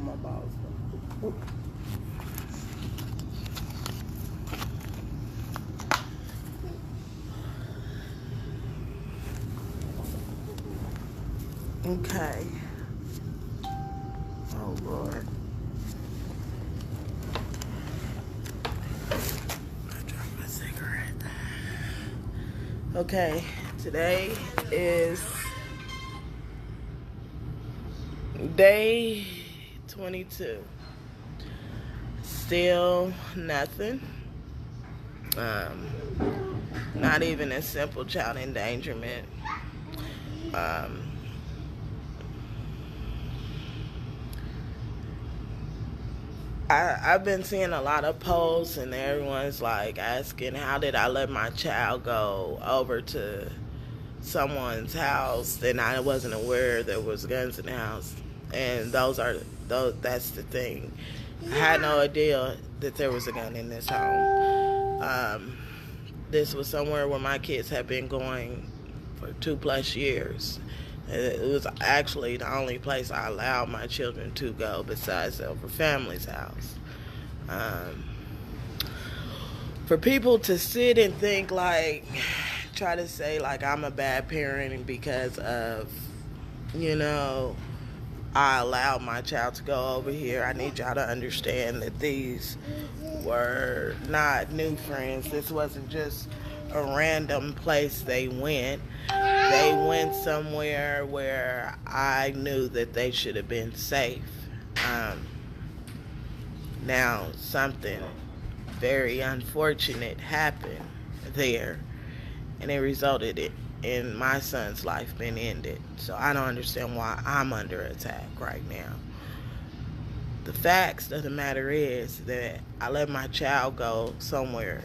my balls. Okay. Oh, Lord. I dropped my cigarette. Okay. Today is day 22. Still nothing. Not even a simple child endangerment. I've been seeing a lot of posts and everyone's like asking, how did I let my child go over to someone's house and I wasn't aware there was guns in the house? And that's the thing. I had no idea that there was a gun in this home. This was somewhere where my kids had been going for 2+ years. It was actually the only place I allowed my children to go besides over family's house. For people to sit and think like, try to say like I'm a bad parent because of, I allowed my child to go over here. I need y'all to understand that these were not new friends. This wasn't just a random place they went. They went somewhere where I knew that they should have been safe. Now, something very unfortunate happened there, and it resulted in my son's life being ended. So I don't understand why I'm under attack right now. The facts of the matter is that I let my child go somewhere,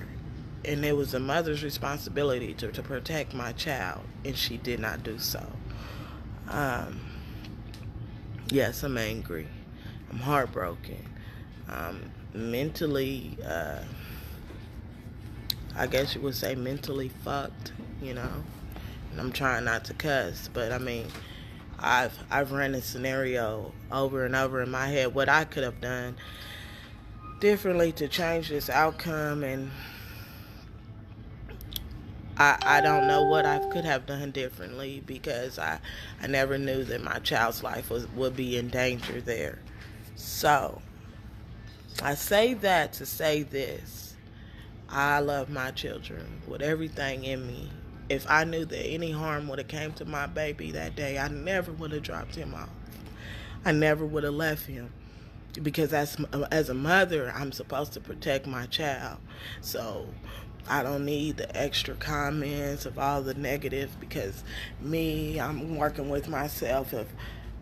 and it was the mother's responsibility to protect my child, and she did not do so. Yes, I'm angry. I'm heartbroken. Mentally, I guess you would say mentally fucked, And I'm trying not to cuss, but I mean, I've ran a scenario over and over in my head what I could have done differently to change this outcome, and I don't know what I could have done differently because I never knew that my child's life would be in danger there. So I say that to say this. I love my children with everything in me. If I knew that any harm would have came to my baby that day, I never would have dropped him off. I never would have left him. Because as a mother, I'm supposed to protect my child. So I don't need the extra comments of all the negative, because I'm working with myself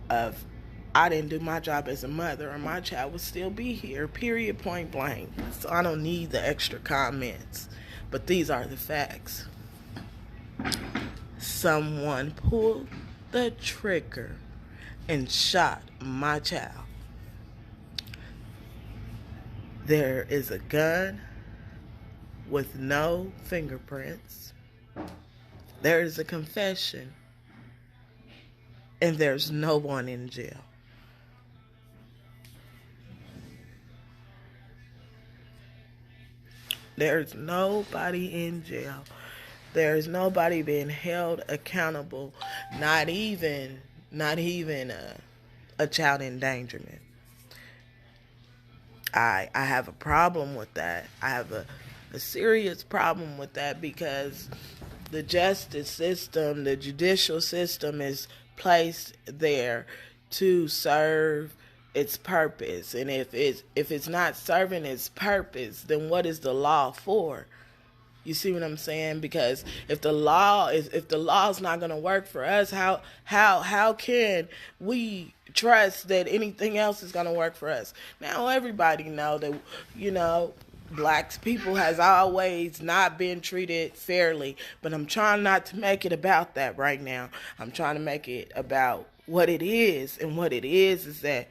of I didn't do my job as a mother, and my child would still be here, period, point blank. So I don't need the extra comments. But these are the facts. Someone pulled the trigger and shot my child. There is a gun with no fingerprints. There is a confession. And there's no one in jail. There's nobody in jail. There's nobody being held accountable, not even a child endangerment. I have a problem with that. I have a serious problem with that, because the justice system, the judicial system is placed there to serve its purpose. And if it's not serving its purpose, then what is the law for? You see what I'm saying? Because if the law's not going to work for us, how can we trust that anything else is going to work for us? Now everybody know that black people has always not been treated fairly, but I'm trying not to make it about that right now. I'm trying to make it about what it is, and what it is that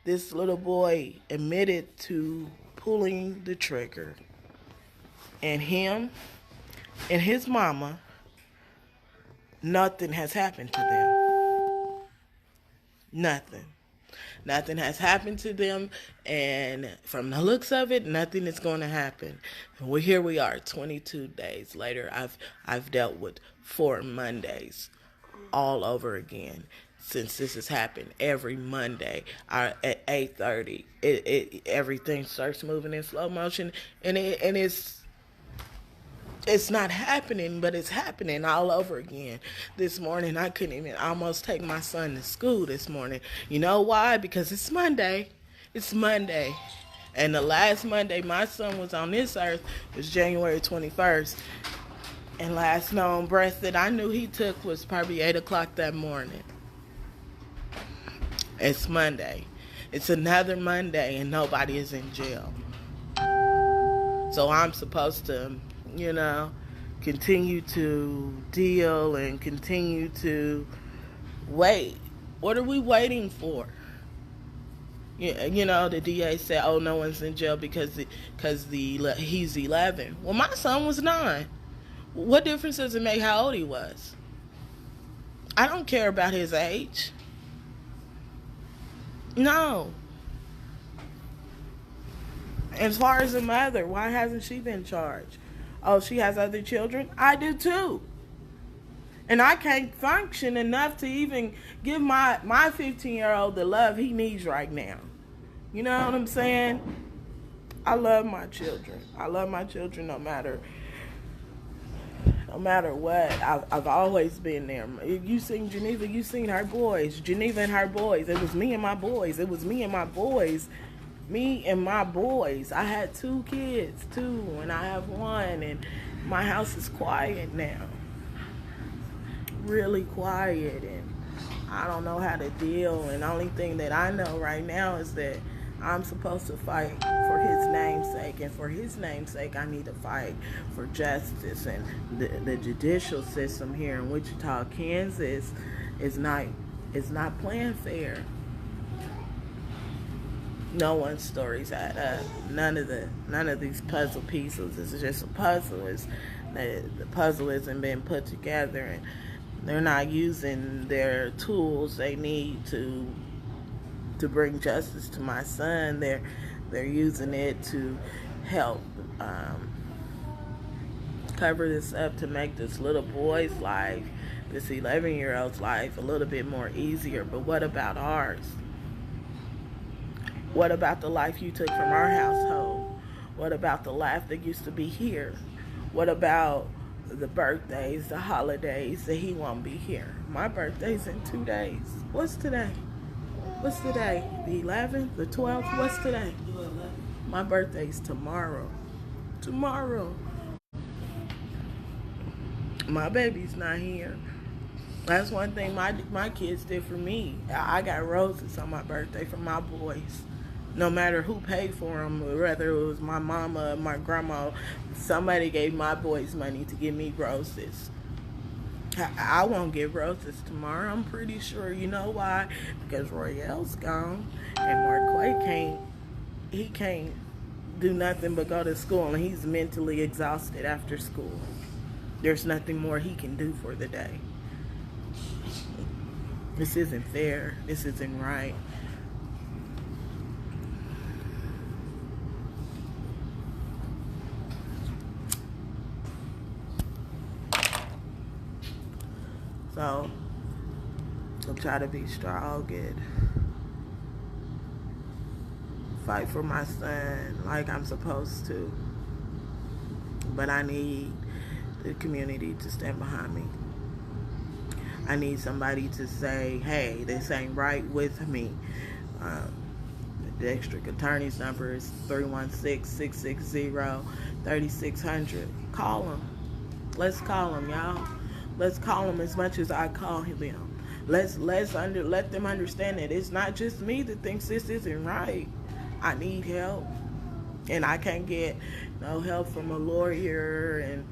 this little boy admitted to pulling the trigger. And him and his mama, nothing has happened to them. Nothing. Nothing has happened to them, and from the looks of it, nothing is going to happen. Well, here we are, 22 days later. I've dealt with 4 Mondays all over again since this has happened. Every Monday at 8:30, everything starts moving in slow motion, and it's not happening, but it's happening all over again. This morning, I couldn't even almost take my son to school this morning. You know why? Because it's Monday. It's Monday. And the last Monday my son was on this earth was January 21st. And last known breath that I knew he took was probably 8 o'clock that morning. It's Monday. It's another Monday, and nobody is in jail. So I'm supposed to, continue to deal and continue to wait. What are we waiting for? The DA said, "Oh, no one's in jail because he's 11." Well, my son was 9. What difference does it make how old he was? I don't care about his age. No. As far as the mother, why hasn't she been charged? Oh, she has other children? I do too. And I can't function enough to even give my 15-year-old the love he needs right now. You know what I'm saying? I love my children. I love my children no matter what. I've always been there. You seen Geneva, you seen her boys. Geneva and her boys. It was me and my boys. It was me and my boys. Me and my boys. I had 2 kids, too, and I have 1, and my house is quiet now. Really quiet, and I don't know how to deal, and the only thing that I know right now is that I'm supposed to fight for his namesake, and for his namesake, I need to fight for justice, and the judicial system here in Wichita, Kansas is not playing fair. No one's stories add up. None of these puzzle pieces. It's just a puzzle. The puzzle isn't being put together, and they're not using their tools they need to bring justice to my son. They're using it to help cover this up, to make this little boy's life, this 11-year-old's life, a little bit more easier. But what about ours? What about the life you took from our household? What about the life that used to be here? What about the birthdays, the holidays that he won't be here? My birthday's in 2 days. What's today? What's today? The 11th? The 12th? What's today? My birthday's tomorrow. Tomorrow. My baby's not here. That's one thing my kids did for me. I got roses on my birthday from my boys. No matter who paid for them, whether it was my mama or my grandma, somebody gave my boys money to give me roses. I won't get roses tomorrow. I'm pretty sure. You know why? Because Royale's gone, and Marquay can't do nothing but go to school, and he's mentally exhausted after school. There's nothing more he can do for the day. This isn't fair. This isn't right. So, I'll try to be strong and fight for my son like I'm supposed to. But I need the community to stand behind me. I need somebody to say, hey, this ain't right with me. The district attorney's number is 316-660-3600. Call them. Let's call them, y'all. Let's call them as much as I call them. Let them understand that it's not just me that thinks this isn't right. I need help, and I can't get no help from a lawyer. And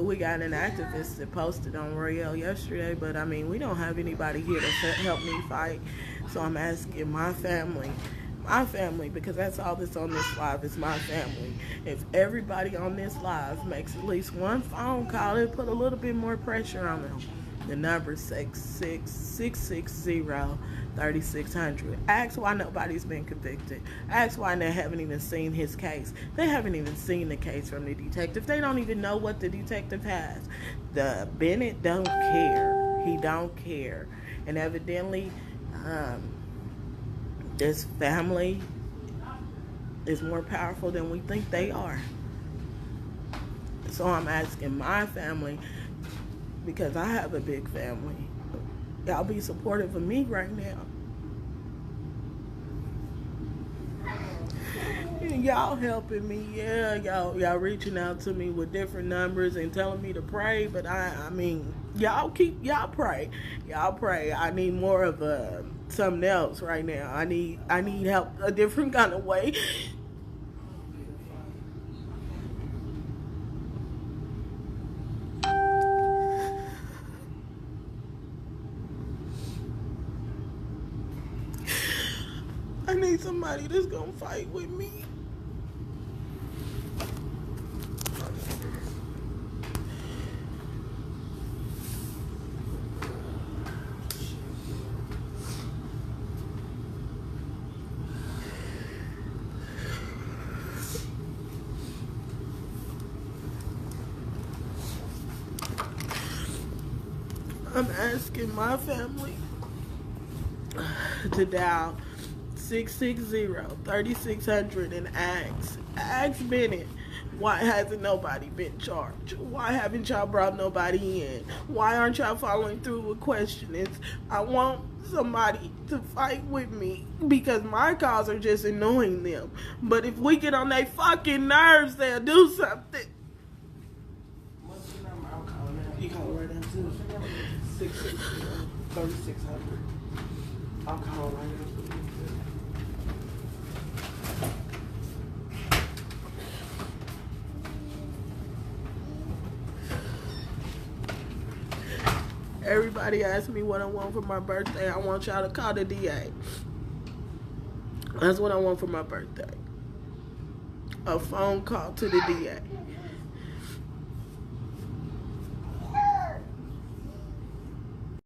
we got an activist that posted on Royale yesterday, but I mean, we don't have anybody here to help me fight. So I'm asking my family, because that's all that's on this live is my family. If everybody on this live makes at least one phone call, it put a little bit more pressure on them. The number is 660-3600. Ask why nobody's been convicted. Ask why they haven't even seen his case. They haven't even seen the case from the detective. They don't even know what the detective has. The Bennett don't care. He don't care. And evidently, this family is more powerful than we think they are. So I'm asking my family, because I have a big family, y'all be supportive of me right now. And y'all helping me, yeah, y'all reaching out to me with different numbers and telling me to pray, but I mean, y'all pray. Y'all pray. I need more of something else right now. I need help a different kind of way. I need somebody that's gonna fight with me. I'm asking my family to dial 660-3600 and ask Bennett, why hasn't nobody been charged? Why haven't y'all brought nobody in? Why aren't y'all following through with questionings? I want somebody to fight with me because my calls are just annoying them. But if we get on their fucking nerves, they'll do something. What's the number? I'll call now. You call right now too. 660-3600. I'll call right now. Everybody asks me what I want for my birthday. I want y'all to call the DA. That's what I want for my birthday. A phone call to the DA.